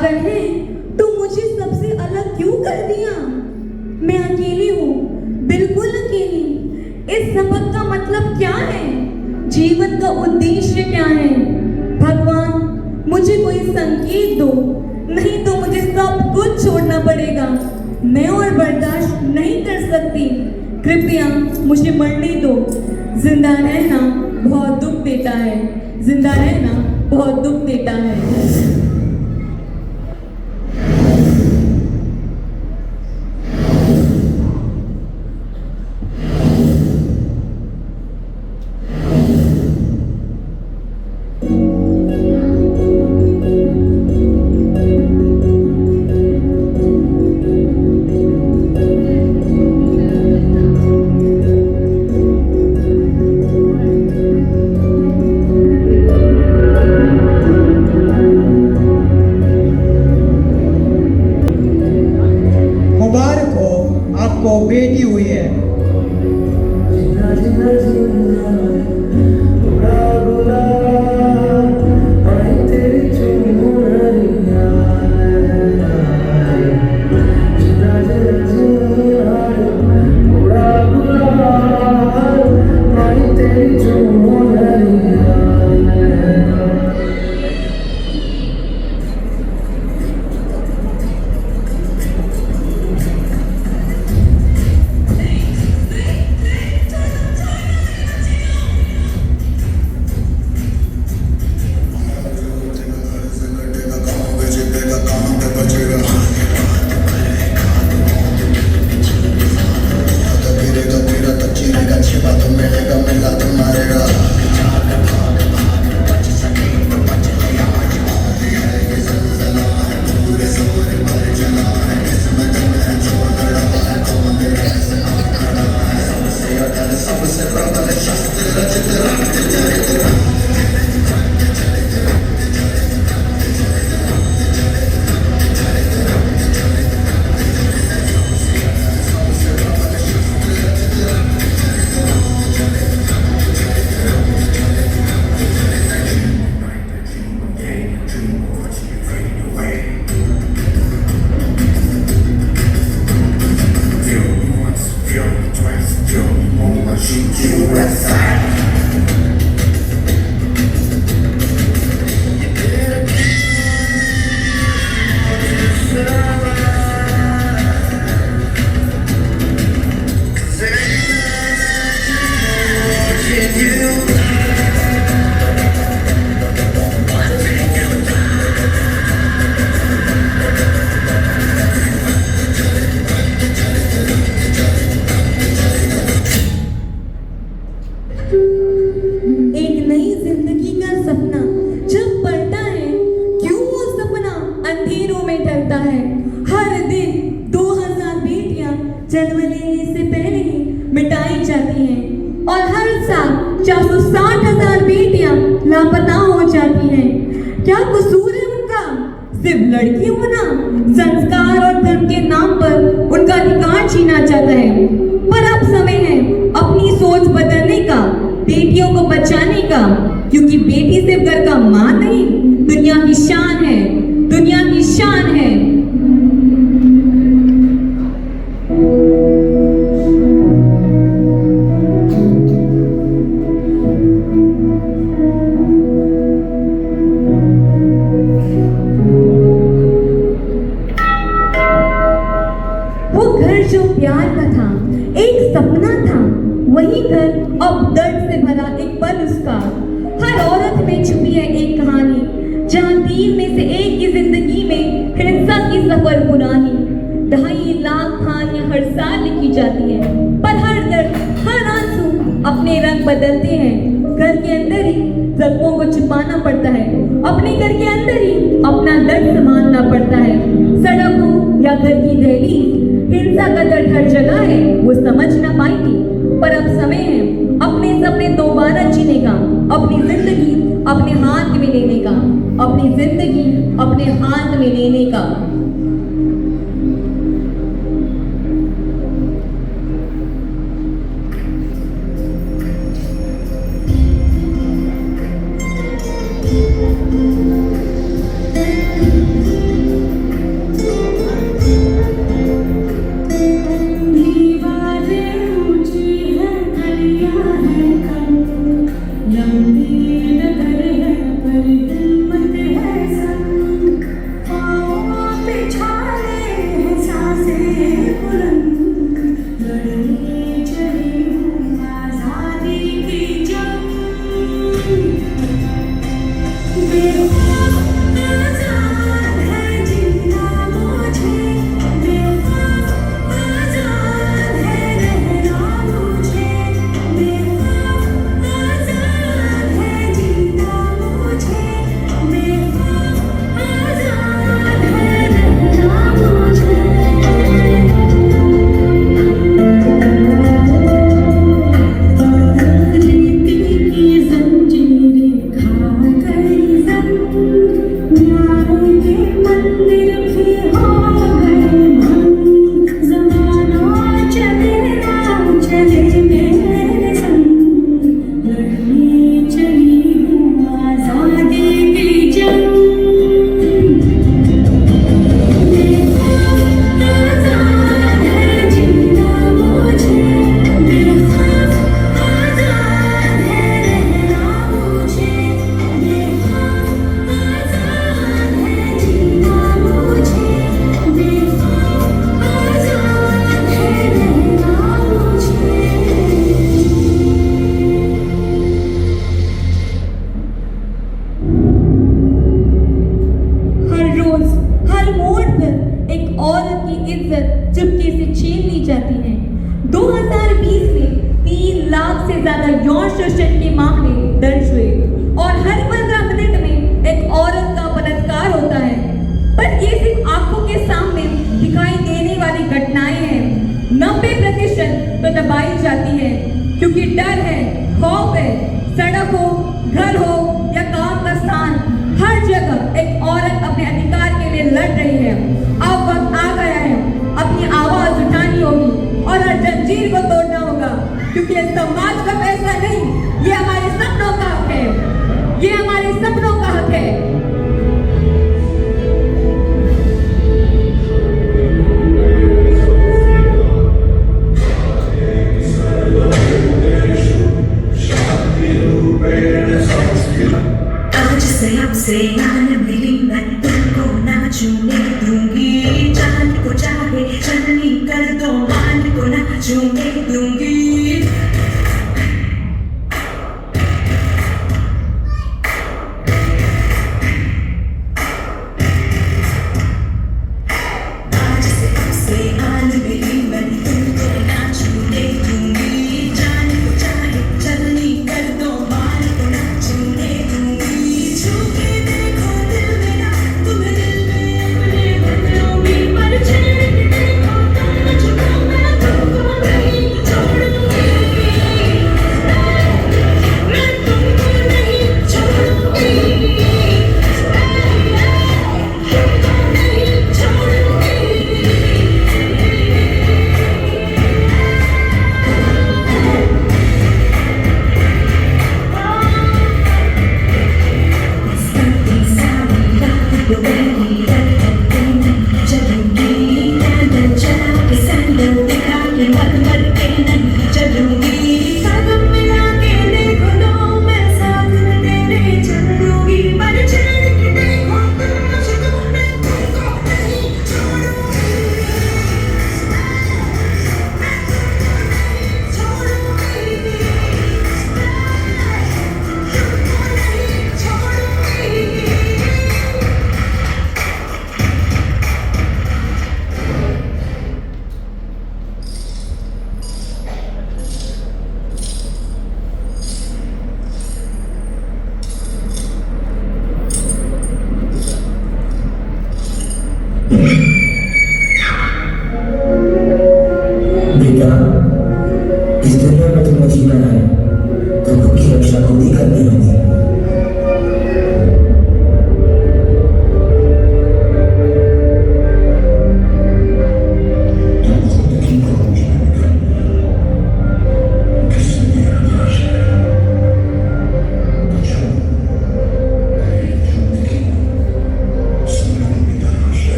अगर है तो मुझे सबसे अलग क्यों कर दिया? मैं अकेली हूँ, बिल्कुल अकेली। इस सबक का मतलब क्या है? जीवन का उद्देश्य क्या है? भगवान मुझे कोई संकेत दो, नहीं तो मुझे सब कुछ छोड़ना पड़ेगा। मैं और बर्दाश्त नहीं कर सकती। कृपया मुझे मरने दो। जिंदा रहना बहुत दुख देता है, जिंदा रहना बहुत दुख देता है। बेटी हुई है। एक नई जिंदगी का सपना जब पड़ता है, क्यों वो सपना अंधेरों में ढलता है। हर दिन 2000 बेटियां जन्म लेने से पहले ही मिटाई जाती हैं और हर साल 460,000 बेटियां लापता हो जाती हैं। क्या कसूर है उनका? सिर्फ लड़की होना। संस्कार और धर्म के नाम पर उनका अधिकार छीना जाता है। पर अब समय है अपनी सोच बदलने का, बेटियों को बचाने का, क्योंकि बेटी सिर्फ घर का मां नहीं, दुनिया की शान है, दुनिया की शान है। वो घर जो प्यार का था, एक सपना था, वही घर अब दर्द से भरा एक पल उसका। हर औरत में छुपी है एक कहानी, जहाँ 3 में से 1 की जिंदगी में हिंसा की सफर पुरानी। 2.5 लाख कहानियां हर साल लिखी जाती हैं, पर हर दर्द, हर आंसू अपने रंग बदलते हैं। घर के अंदर ही जख्मों को छिपाना पड़ता है, अपने घर के अंदर ही अपना दर्द संभालना पड़ता है। सड़क हो या घर की दहलीज, हिंसा का दर्द हर जगह है, वो समझ ना पाएगी। पर अब समय है अपने सपने दोबारा जीने का, अपनी जिंदगी अपने हाथ में लेने का, अपनी जिंदगी अपने हाथ में लेने का। से बुलंद लड़ने चली हूँ आजादी की जंग बेखौफ आजाद है जीना मुझे बेखौफ आजाद है रहना मुझे बेखौफ आजाद है जीना मुझे बेखौफ आजाद है रहना मुझे रीति की जंजीरें खा गई जंग न्याय के मंदिर भी हो गए भंग ज़माना चले ना चले मेरे संग लड़ने चली हूँ आज़ादी की जंग बेखौफ आजाद है जीना मुझे बेखौफ आजाद है रहना मुझे बेखौफ आजाद है जीना मुझे बेखौफ आजाद है रहना मुझे हर रोज हर मोड़ पर एक औरत की इज्जत चुपके से छीन ली जाती है 2020 में 3 लाख से ज्यादा यौन शोषण के मामले दर्ज हुए और हर 15 मिनट में एक औरत का बलात्कार होता है पर ये सिर्फ आंखों के सामने दिखाई देने वाली घटनाएं हैं 90% तो दबाई जाती है क्योंकि डर है खौफ है सड़क हो घर हो या काम का स्थान हर जगह एक औरत अपने अधिकार के लिए लड़ रही है अब वक्त आ गया है अपनी आवाज उठानी होगी और हर जंजीर को तोड़ना होगा क्योंकि ये समाज का फैसला नहीं ये हमारे सपनों का हक है ये हमारे सपनों का हक है Shakti Rupen Samskrit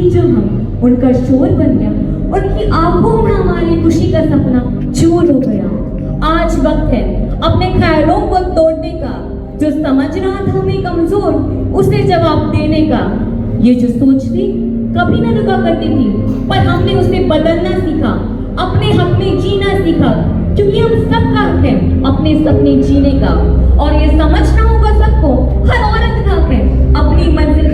ही जो हम उनका शोर बन गया, उनकी आंखों में हमारी खुशी का सपना चूर हो गया। आज वक्त है अपने ख्यालों को तोड़ने का, जो समझ रहा था हमें कमजोर उसे जवाब देने का। ये जो सोच थी कभी न रुका करती थी, पर हमने उसे बदलना सीखा, अपने हक में जीना सीखा, क्योंकि हम सबका हक है अपने सपने जीने का। और ये समझना होगा सबको, हर औरत का हक है अपनी मंजिल